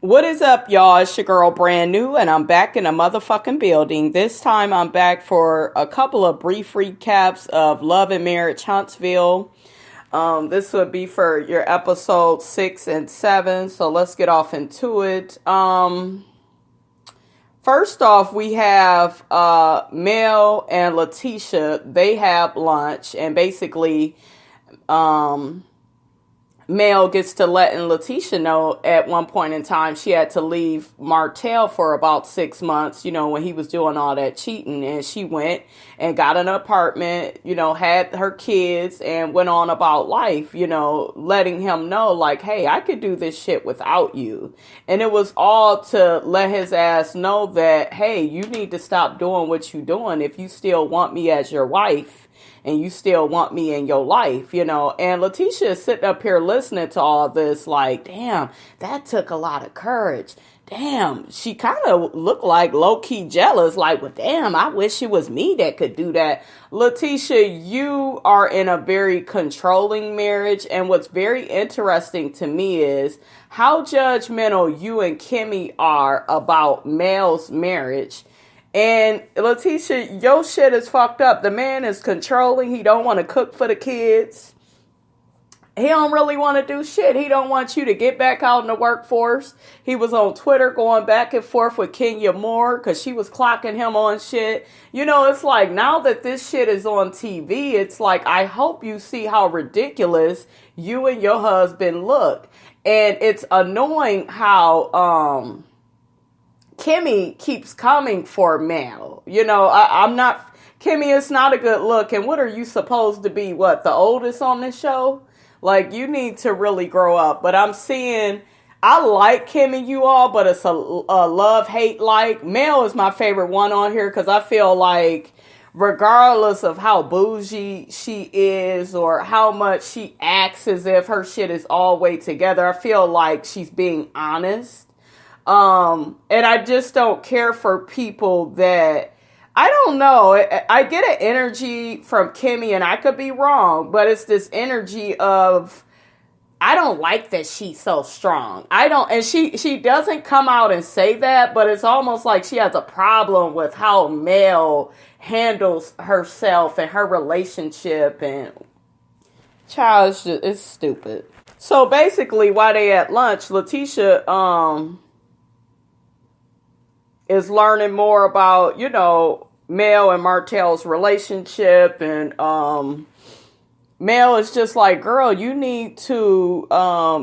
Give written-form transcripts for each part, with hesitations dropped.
What is up, y'all? It's your girl Brand New, and I'm back in a motherfucking building. This time I'm back for a couple of brief recaps of Love and Marriage Huntsville. This would be for your episode 6 and 7, so let's get off into it. First off, we have Mel and Letitia. They have lunch, and basically Mel gets to letting Letitia know at one point in time she had to leave Martell for about 6 months, when he was doing all that cheating. And she went and got an apartment, had her kids and went on about life, letting him know like, hey, I could do this shit without you. And it was all to let his ass know that, hey, you need to stop doing what you're doing if you still want me as your wife. And you still want me in your life, And Letitia is sitting up here listening to all this like, damn, that took a lot of courage. Damn, she kind of looked like low-key jealous, like, well, damn, I wish it was me that could do that. Letitia, you are in a very controlling marriage, and what's very interesting to me is how judgmental you and Kimmy are about Mel's marriage. And Letitia, your shit is fucked up. The man is controlling. He don't want to cook for the kids. He don't really want to do shit. He don't want you to get back out in the workforce. He was on Twitter going back and forth with Kenya Moore because she was clocking him on shit. It's like now that this shit is on TV, it's like I hope you see how ridiculous you and your husband look. And it's annoying how Kimmy keeps coming for Mel. I'm not, Kimmy, it's not a good look. And what are you supposed to be? What, the oldest on this show? Like, you need to really grow up. But I'm seeing, I like Kimmy, you all, but it's a love-hate like. Mel is my favorite one on here because I feel like regardless of how bougie she is or how much she acts as if her shit is all way together, I feel like she's being honest. And I just don't care for people that, I don't know, I get an energy from Kimmy, and I could be wrong, but it's this energy of, I don't like that she's so strong. And she doesn't come out and say that, but it's almost like she has a problem with how Mel handles herself and her relationship, and child, it's stupid. So basically, while they at lunch, Letitia, is learning more about, Mel and Martell's relationship. And Mel is just like, girl, you need to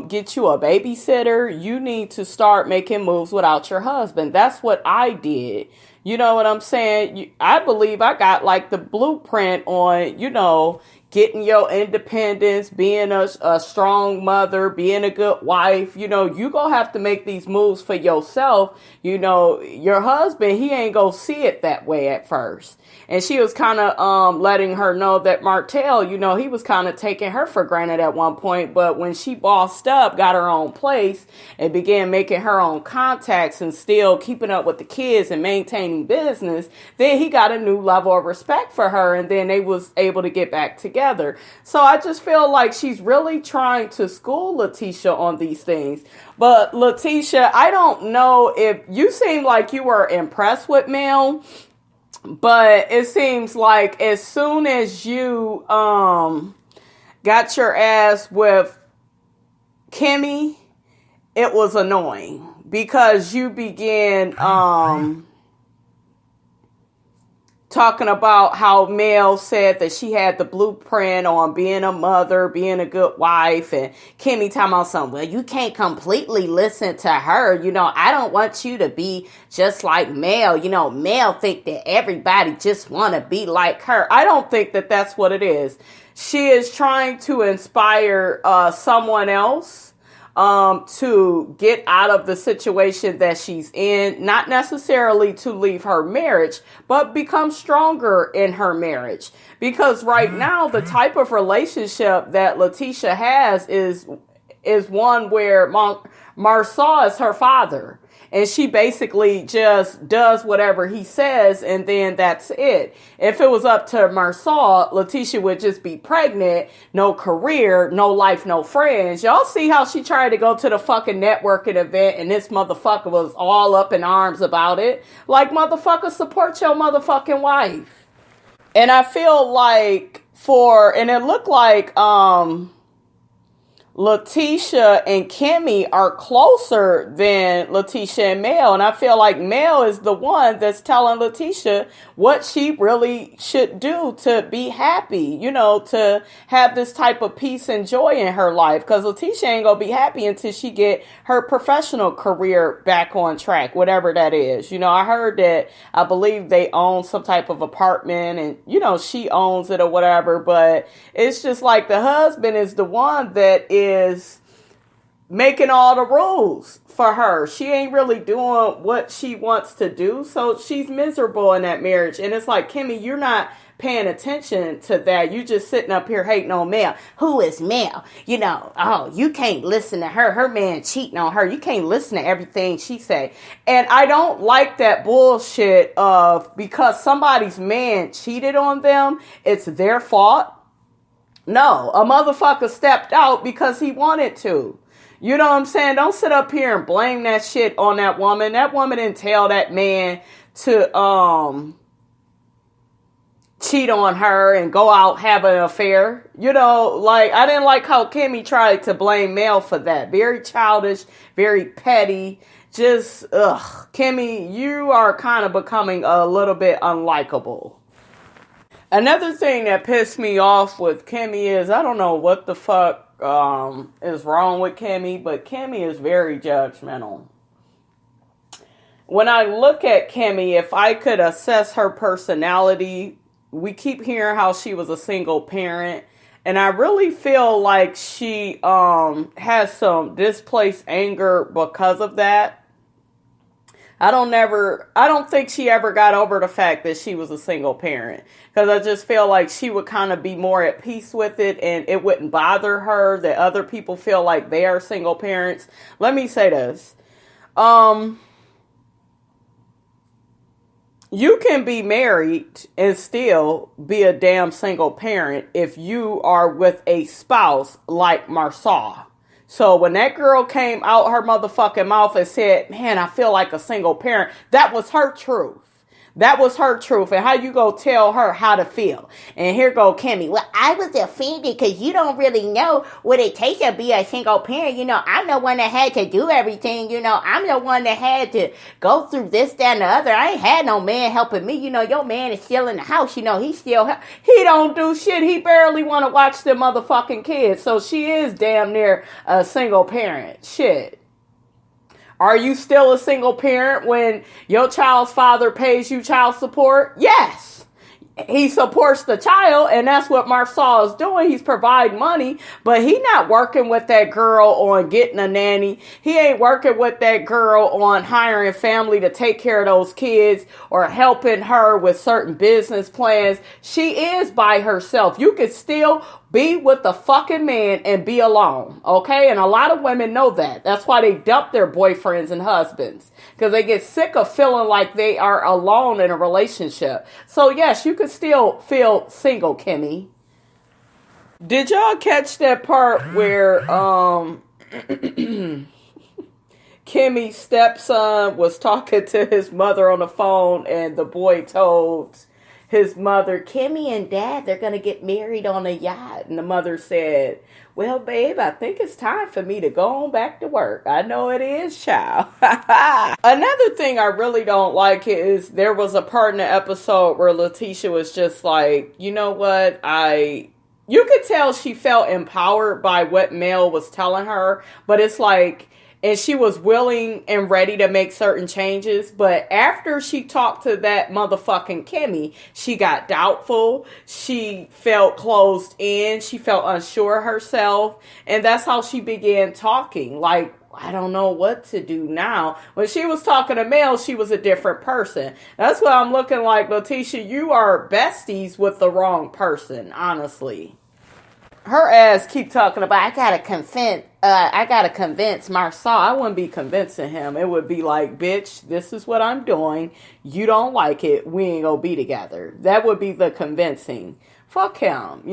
get you a babysitter. You need to start making moves without your husband. That's what I did. You know what I'm saying? I believe I got like the blueprint on, getting your independence, being a strong mother, being a good wife. You gonna have to make these moves for yourself. Your husband, he ain't gonna see it that way at first. And she was kind of letting her know that Martell, he was kind of taking her for granted at one point. But when she bossed up, got her own place, and began making her own contacts and still keeping up with the kids and maintaining business, then he got a new level of respect for her. And then they was able to get back together. So I just feel like she's really trying to school Letitia on these things. But Letitia, I don't know if you seem like you were impressed with Mel. But it seems like as soon as you got your ass with Kimmy, it was annoying because you began talking about how Mel said that she had the blueprint on being a mother, being a good wife, and Kimmy talking about something, well, you can't completely listen to her. I don't want you to be just like Mel. Mel think that everybody just want to be like her. I don't think that that's what it is. She is trying to inspire someone else to get out of the situation that she's in, not necessarily to leave her marriage, but become stronger in her marriage. Because right now, the type of relationship that Letitia has is one where Marcel is her father. And she basically just does whatever he says, and then that's it. If it was up to Marcel, Letitia would just be pregnant, no career, no life, no friends. Y'all see how she tried to go to the fucking networking event, and this motherfucker was all up in arms about it? Like, motherfucker, support your motherfucking wife. And I feel like and it looked like, Letitia and Kimmy are closer than Letitia and Mel. And I feel like Mel is the one that's telling Letitia what she really should do to be happy, to have this type of peace and joy in her life. Because Letitia ain't going to be happy until she get her professional career back on track, whatever that is. I heard that I believe they own some type of apartment and, she owns it or whatever. But it's just like the husband is the one that is making all the rules for her. She ain't really doing what she wants to do. So she's miserable in that marriage. And it's like, Kimmy, you're not paying attention to that. You just sitting up here hating on Mel. Who is Mel? You can't listen to her. Her man cheating on her. You can't listen to everything she say. And I don't like that bullshit of because somebody's man cheated on them, it's their fault. No, a motherfucker stepped out because he wanted to. You know what I'm saying? Don't sit up here and blame that shit on that woman. That woman didn't tell that man to cheat on her and go out have an affair. I didn't like how Kimmy tried to blame Mel for that. Very childish, very petty. Just, Kimmy, you are kind of becoming a little bit unlikable. Another thing that pissed me off with Kimmy is, I don't know what the fuck is wrong with Kimmy, but Kimmy is very judgmental. When I look at Kimmy, if I could assess her personality, we keep hearing how she was a single parent, and I really feel like she has some displaced anger because of that. I don't think she ever got over the fact that she was a single parent. Because I just feel like she would kind of be more at peace with it and it wouldn't bother her that other people feel like they are single parents. Let me say this. You can be married and still be a damn single parent if you are with a spouse like Marcel. So when that girl came out her motherfucking mouth and said, man, I feel like a single parent, that was her truth. That was her truth. And how you go tell her how to feel? And here go Kimmy. Well, I was offended because you don't really know what it takes to be a single parent. I'm the one that had to do everything. I'm the one that had to go through this, that, and the other. I ain't had no man helping me. Your man is still in the house. He don't do shit. He barely want to watch the motherfucking kids. So she is damn near a single parent. Shit. Are you still a single parent when your child's father pays you child support? Yes. He supports the child, and that's what Marcel is doing. He's providing money, but he not working with that girl on getting a nanny. He ain't working with that girl on hiring family to take care of those kids or helping her with certain business plans. She is by herself. You can still be with the fucking man and be alone, okay? And a lot of women know that. That's why they dump their boyfriends and husbands, because they get sick of feeling like they are alone in a relationship. So yes, you could still feel single, Kimmy. Did y'all catch that part where Kimmy's stepson was talking to his mother on the phone and the boy told his mother, Kimmy and Dad, they're going to get married on a yacht. And the mother said, well, babe, I think it's time for me to go on back to work. I know it is, child. Another thing I really don't like is there was a part in the episode where Letitia was just like, you know what, you could tell she felt empowered by what Mel was telling her, but it's like, and she was willing and ready to make certain changes. But after she talked to that motherfucking Kimmy, she got doubtful. She felt closed in. She felt unsure of herself. And that's how she began talking. Like, I don't know what to do now. When she was talking to Mel, she was a different person. That's why I'm looking like, Letitia, you are besties with the wrong person, honestly. her ass keep talking about, I gotta convince Marcel. I wouldn't be convincing him. It would be like, bitch, this is what I'm doing. You don't like it. We ain't gonna be together. That would be the convincing. Fuck him.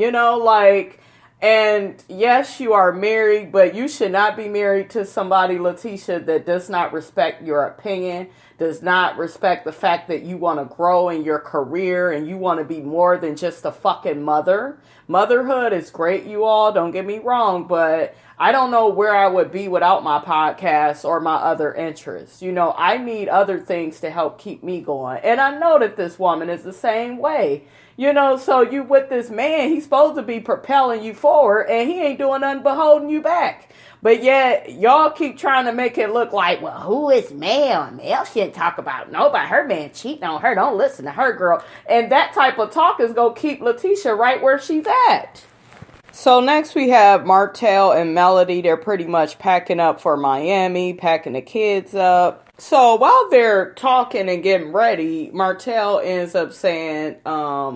And yes, you are married, but you should not be married to somebody, Letitia, that does not respect your opinion, does not respect the fact that you want to grow in your career and you want to be more than just a fucking mother. Motherhood is great, you all. Don't get me wrong, but I don't know where I would be without my podcast or my other interests. I need other things to help keep me going. And I know that this woman is the same way. So you with this man, he's supposed to be propelling you forward and he ain't doing nothing but holding you back. But yet, y'all keep trying to make it look like, well, who is Mel? Mel shouldn't talk about nobody. Her man cheating on her. Don't listen to her, girl. And that type of talk is going to keep Letitia right where she's at. So next we have Martell and Melody. They're pretty much packing up for Miami, packing the kids up. So while they're talking and getting ready, Martell ends up saying,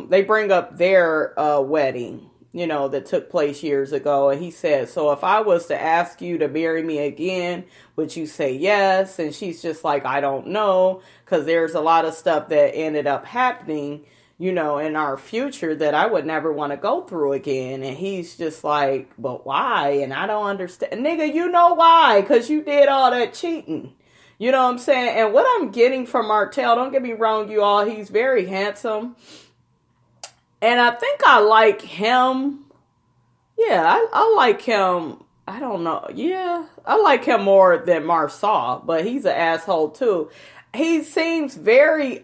they bring up their wedding, that took place years ago. And he said, so if I was to ask you to marry me again, would you say yes? And she's just like, I don't know, because there's a lot of stuff that ended up happening, in our future that I would never want to go through again. And he's just like, but why? And I don't understand. Nigga, you know why? Because you did all that cheating. You know what I'm saying? And what I'm getting from Martell, don't get me wrong, you all, he's very handsome. And I think I like him. Yeah, I like him. I don't know. Yeah, I like him more than Marcel, but he's an asshole too. He seems very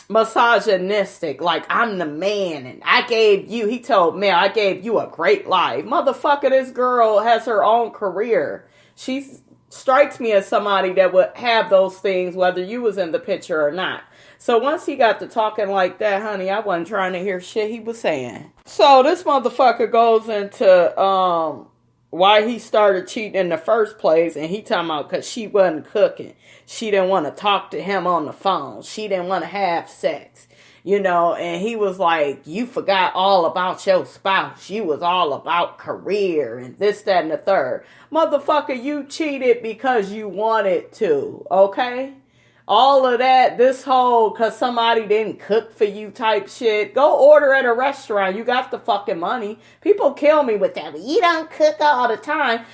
misogynistic, like I'm the man and he told Mel, I gave you a great life. Motherfucker, this girl has her own career. She strikes me as somebody that would have those things whether you was in the picture or not. So once he got to talking like that, honey, I wasn't trying to hear shit he was saying. So this motherfucker goes into why he started cheating in the first place, and he talking about because she wasn't cooking. She didn't want to talk to him on the phone. She didn't want to have sex. And he was like, you forgot all about your spouse. You was all about career and this, that, and the third. Motherfucker, you cheated because you wanted to, okay? All of that, this whole, because somebody didn't cook for you type shit. Go order at a restaurant. You got the fucking money. People kill me with that. But you don't cook all the time.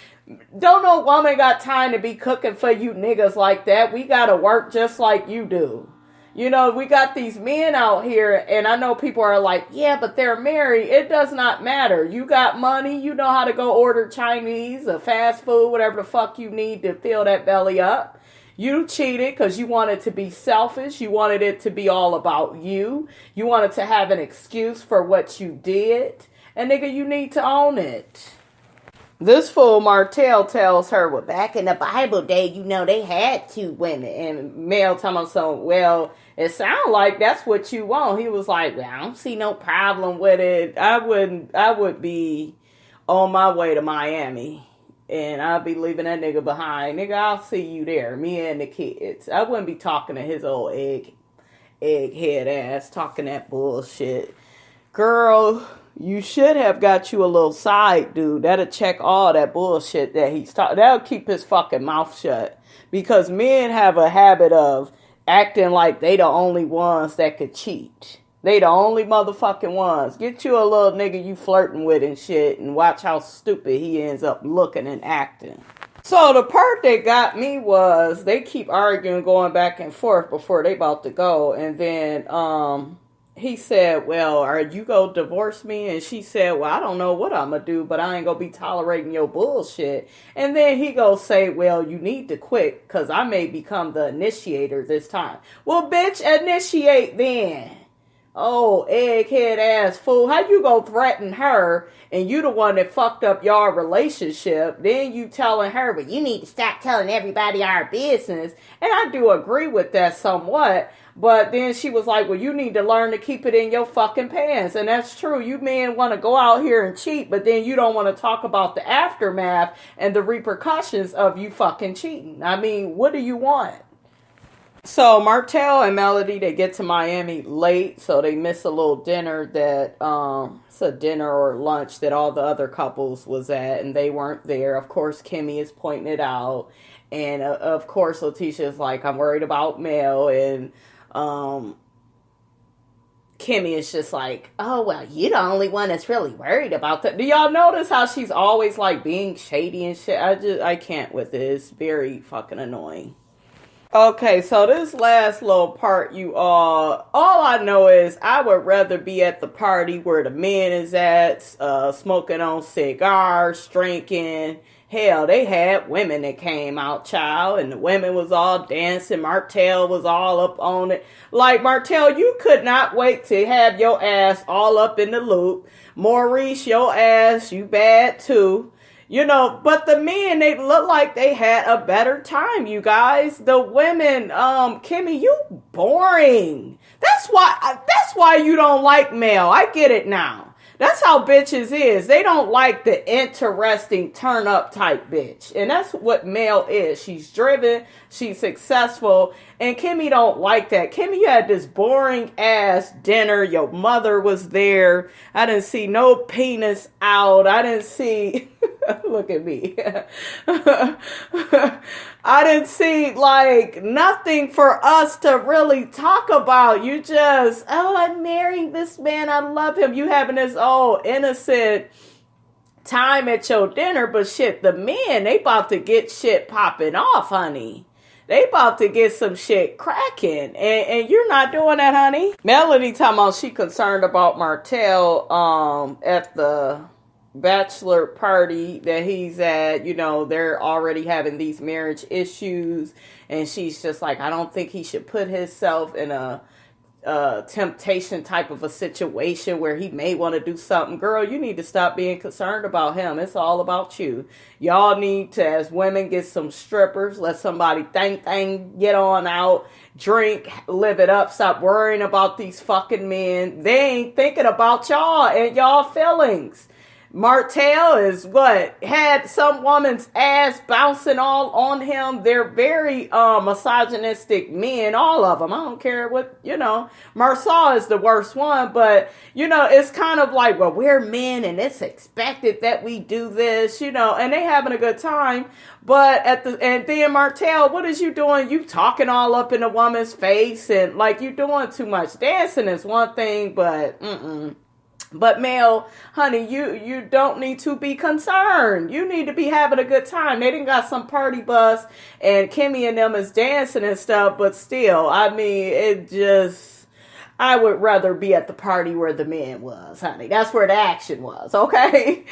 Don't no woman got time to be cooking for you niggas like that. We got to work just like you do. We got these men out here, and I know people are like, yeah, but they're married. It does not matter. You got money. You know how to go order Chinese or fast food, whatever the fuck you need to fill that belly up. You cheated because you wanted to be selfish. You wanted it to be all about you. You wanted to have an excuse for what you did. And nigga, you need to own it. This fool Martell tells her, well, back in the Bible day, they had two women. And Mel telling him, well, it sounds like that's what you want. He was like, well, I don't see no problem with it. I would be on my way to Miami. And I'll be leaving that nigga behind. Nigga, I'll see you there. Me and the kids. I wouldn't be talking to his old egghead ass. Talking that bullshit. Girl, you should have got you a little side dude. That'll check all that bullshit that he's talking. That'll keep his fucking mouth shut. Because men have a habit of acting like they the only ones that could cheat. They the only motherfucking ones. Get you a little nigga you flirting with and shit and watch how stupid he ends up looking and acting. So the part that got me was they keep arguing, going back and forth before they about to go. And then he said, well, are you gonna divorce me? And she said, well, I don't know what I'm gonna do, but I ain't gonna be tolerating your bullshit. And then he goes say, well, you need to quit because I may become the initiator this time. Well, bitch, initiate then. Oh, egghead ass fool. How you go threaten her and you the one that fucked up your relationship? Then you telling her, but you need to stop telling everybody our business. And I do agree with that somewhat. But then she was like, well, you need to learn to keep it in your fucking pants. And that's true. You men want to go out here and cheat, but then you don't want to talk about the aftermath and the repercussions of you fucking cheating. I mean, what do you want? So Martell and Melody, they get to Miami late, so they miss a little dinner that it's a dinner or lunch that all the other couples was at, and they weren't there. Of course, Kimmy is pointing it out, and of course, Letitia is like, "I'm worried about Mel," and Kimmy is just like, "Oh well, you're the only one that's really worried about that." Do y'all notice how she's always like being shady and shit? I can't with it. It's very fucking annoying. Okay, so this last little part, all I know is I would rather be at the party where the men is at, smoking on cigars, drinking. Hell, they had women that came out, child, and the women was all dancing. Martell was all up on it. Like, Martell, you could not wait to have your ass all up in the loop. Maurice, your ass, you bad too. But the men, they look like they had a better time, you guys. The women, Kimmy, you boring. That's why you don't like Mel. I get it now. That's how bitches is. They don't like the interesting turn up type bitch. And that's what Mel is. She's driven. She's successful. And Kimmy don't like that. Kimmy, you had this boring ass dinner. Your mother was there. I didn't see no penis out. I didn't see... Look at me. I didn't see like nothing for us to really talk about. You just, I'm marrying this man. I love him. You having this old innocent time at your dinner. But shit, the men, they about to get shit popping off, honey. They about to get some shit cracking. And you're not doing that, honey. Melody talking about she concerned about Martell at the bachelor party that he's at. They're already having these marriage issues, and she's just like, I don't think he should put himself in a temptation type of a situation where he may want to do something. Girl, you need to stop being concerned about him. It's all about you. Y'all need to, as women, get some strippers, let somebody get on out, drink, live it up, stop worrying about these fucking men. They ain't thinking about y'all and y'all feelings. Martell is had some woman's ass bouncing all on him. They're very misogynistic men, all of them. I don't care what, Marcel is the worst one, but it's kind of like, well, we're men and it's expected that we do this, and they having a good time. But and then Martell, what is you doing? You talking all up in a woman's face and like you doing too much. Dancing is one thing, but But Mel, honey, you don't need to be concerned. You need to be having a good time. They done got some party bus and Kimmy and them is dancing and stuff, but still, I mean, I would rather be at the party where the man was, honey. That's where the action was, okay?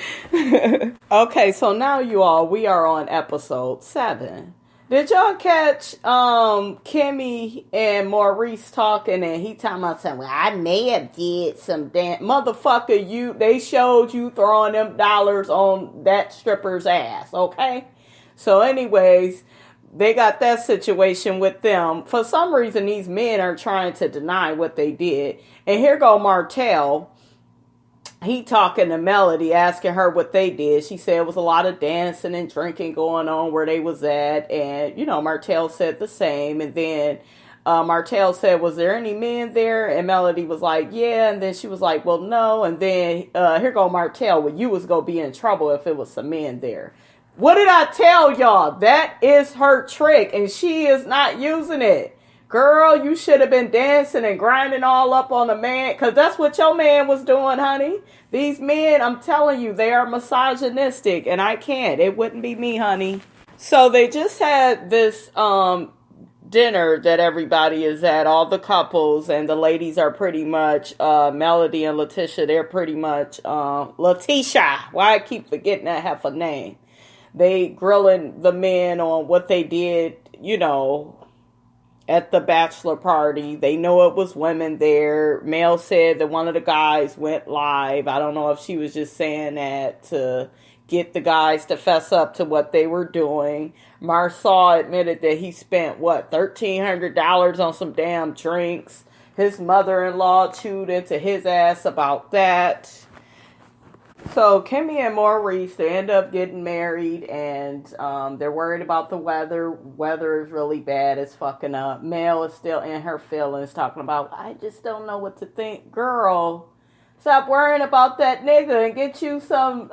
Okay, so now we are on episode 7. Did y'all catch Kimmy and Maurice talking and he talking about something? Well, I may have did some damn motherfucker. They showed you throwing them dollars on that stripper's ass, okay? So, anyways, they got that situation with them. For some reason, these men are trying to deny what they did. And here go Martell. He talking to Melody, asking her what they did. She said it was a lot of dancing and drinking going on where they was at. And, Martell said the same. And then Martell said, was there any men there? And Melody was like, yeah. And then she was like, well, no. And then here go Martell. Well, you was going to be in trouble if it was some men there. What did I tell y'all? That is her trick. And she is not using it. Girl, you should have been dancing and grinding all up on the man, because that's what your man was doing, honey. These men, I'm telling you, they are misogynistic, and I can't. It wouldn't be me, honey. So they just had this dinner that everybody is at, all the couples, and the ladies are pretty much, Melody and Letitia, they're pretty much, Letitia. Why I keep forgetting that half a name. They grilling the men on what they did, at the bachelor party. They know it was women there. Mel said that one of the guys went live. I don't know if she was just saying that to get the guys to fess up to what they were doing. Marcel admitted that he spent, $1,300 on some damn drinks. His mother-in-law chewed into his ass about that. So Kimmy and Maurice, they end up getting married, and they're worried about the weather. Weather is really bad. It's fucking up. Mel is still in her feelings, talking about, I just don't know what to think. Girl, stop worrying about that nigga and get you some.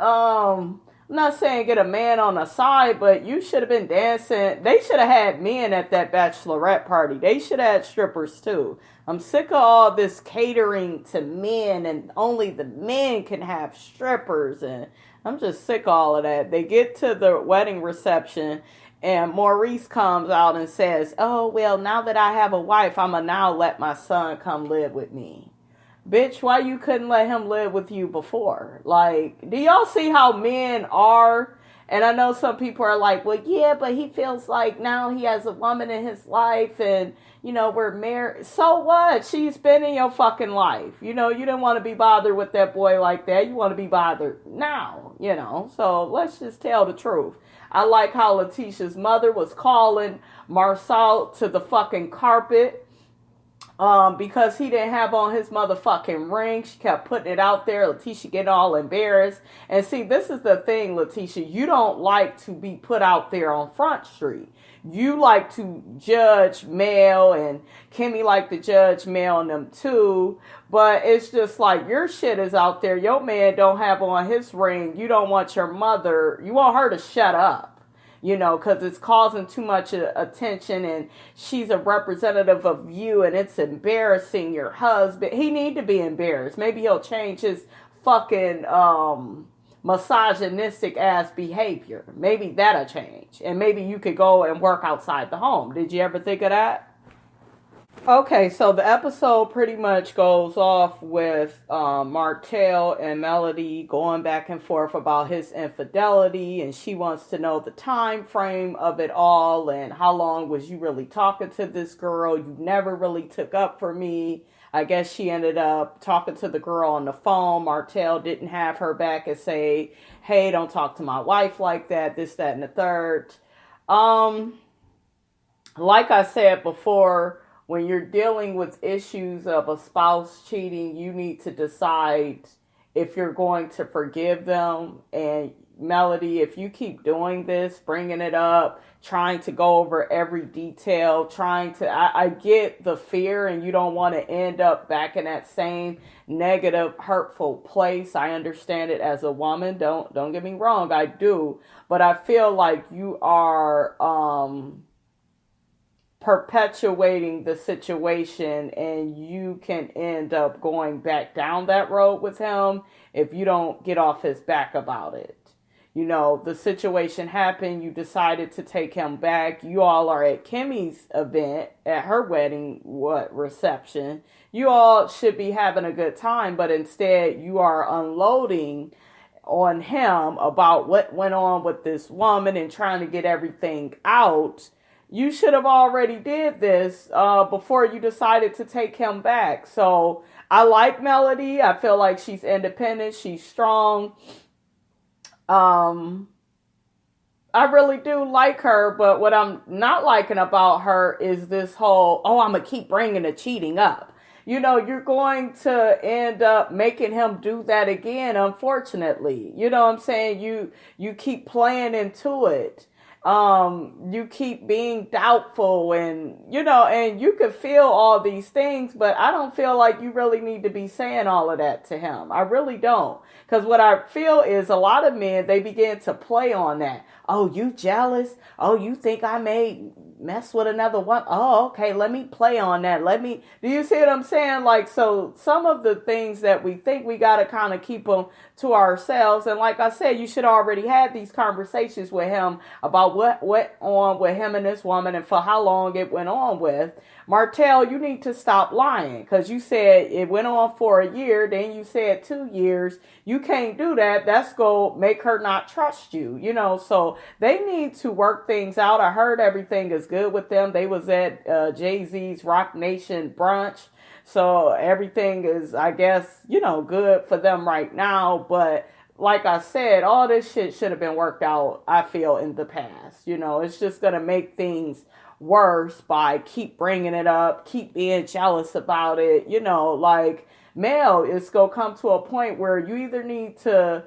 I'm not saying get a man on the side, but you should have been dancing. They should have had men at that bachelorette party. They should have had strippers too. I'm sick of all this catering to men and only the men can have strippers. And I'm just sick of all of that. They get to the wedding reception and Maurice comes out and says, oh, well, now that I have a wife, I'm going to now let my son come live with me. Bitch, why you couldn't let him live with you before? Like, do y'all see how men are? And I know some people are like, well, yeah, but he feels like now he has a woman in his life and, you know, we're married. So what? She's been in your fucking life. You know, you didn't want to be bothered with that boy like that. You want to be bothered now, you know. So let's just tell the truth. I like how Letitia's mother was calling Marcel to the fucking carpet. Because he didn't have on his motherfucking ring. She kept putting it out there. Letitia getting all embarrassed. And see, this is the thing, Letitia. You don't like to be put out there on Front Street. You like to judge Mel, and Kimmy like to judge Mel and them too. But it's just like your shit is out there. Your man don't have on his ring. You don't want your mother. You want her to shut up. You know, because it's causing too much attention and she's a representative of you and it's embarrassing your husband. He need to be embarrassed. Maybe he'll change his fucking misogynistic ass behavior. Maybe that'll change. And maybe you could go and work outside the home. Did you ever think of that? Okay, so the episode pretty much goes off with Martell and Melody going back and forth about his infidelity, and she wants to know the time frame of it all and how long was you really talking to this girl? You never really took up for me. I guess she ended up talking to the girl on the phone. Martell didn't have her back and say, hey, don't talk to my wife like that, this, that, and the third. Like I said before, when you're dealing with issues of a spouse cheating, you need to decide if you're going to forgive them. And Melody, if you keep doing this, bringing it up, trying to go over every detail, I get the fear and you don't want to end up back in that same negative, hurtful place. I understand it as a woman. Don't get me wrong. I do. But I feel like you are, perpetuating the situation and you can end up going back down that road with him if you don't get off his back about it. You know, the situation happened, you decided to take him back. You all are at Kimmy's event, at her wedding, reception. You all should be having a good time, but instead you are unloading on him about what went on with this woman and trying to get everything out. You should have already did this before you decided to take him back. So I like Melody. I feel like she's independent. She's strong. I really do like her. But what I'm not liking about her is this whole, I'm going to keep bringing the cheating up. You know, you're going to end up making him do that again, unfortunately. You know what I'm saying? You keep playing into it. You keep being doubtful and, you know, and you could feel all these things, but I don't feel like you really need to be saying all of that to him. I really don't. Because what I feel is a lot of men, they begin to play on that. Oh, you jealous? Oh, you think I may mess with another one? Oh, okay, let me play on that. Do you see what I'm saying? Like, so some of the things that we think, we got to kind of keep them to ourselves. And like I said, you should already have these conversations with him about what went on with him and this woman and for how long it went on with. Martell, you need to stop lying because you said it went on for a year. Then you said 2 years. You can't do that. That's going to make her not trust you, you know. So they need to work things out. I heard everything is good with them. They was at Jay-Z's Rock Nation brunch. So everything is, I guess, you know, good for them right now. But like I said, all this shit should have been worked out, I feel, in the past. You know, it's just going to make things worse by keep bringing it up, keep being jealous about it. You know, like male, it's going to come to a point where you either need to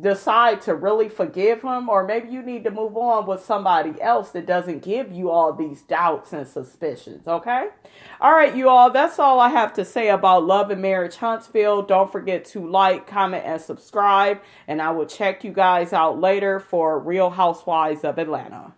decide to really forgive him, or maybe you need to move on with somebody else that doesn't give you all these doubts and suspicions. Okay. All right, you all, that's all I have to say about Love and Marriage Huntsville. Don't forget to like, comment, and subscribe, and I will check you guys out later for Real Housewives of Atlanta.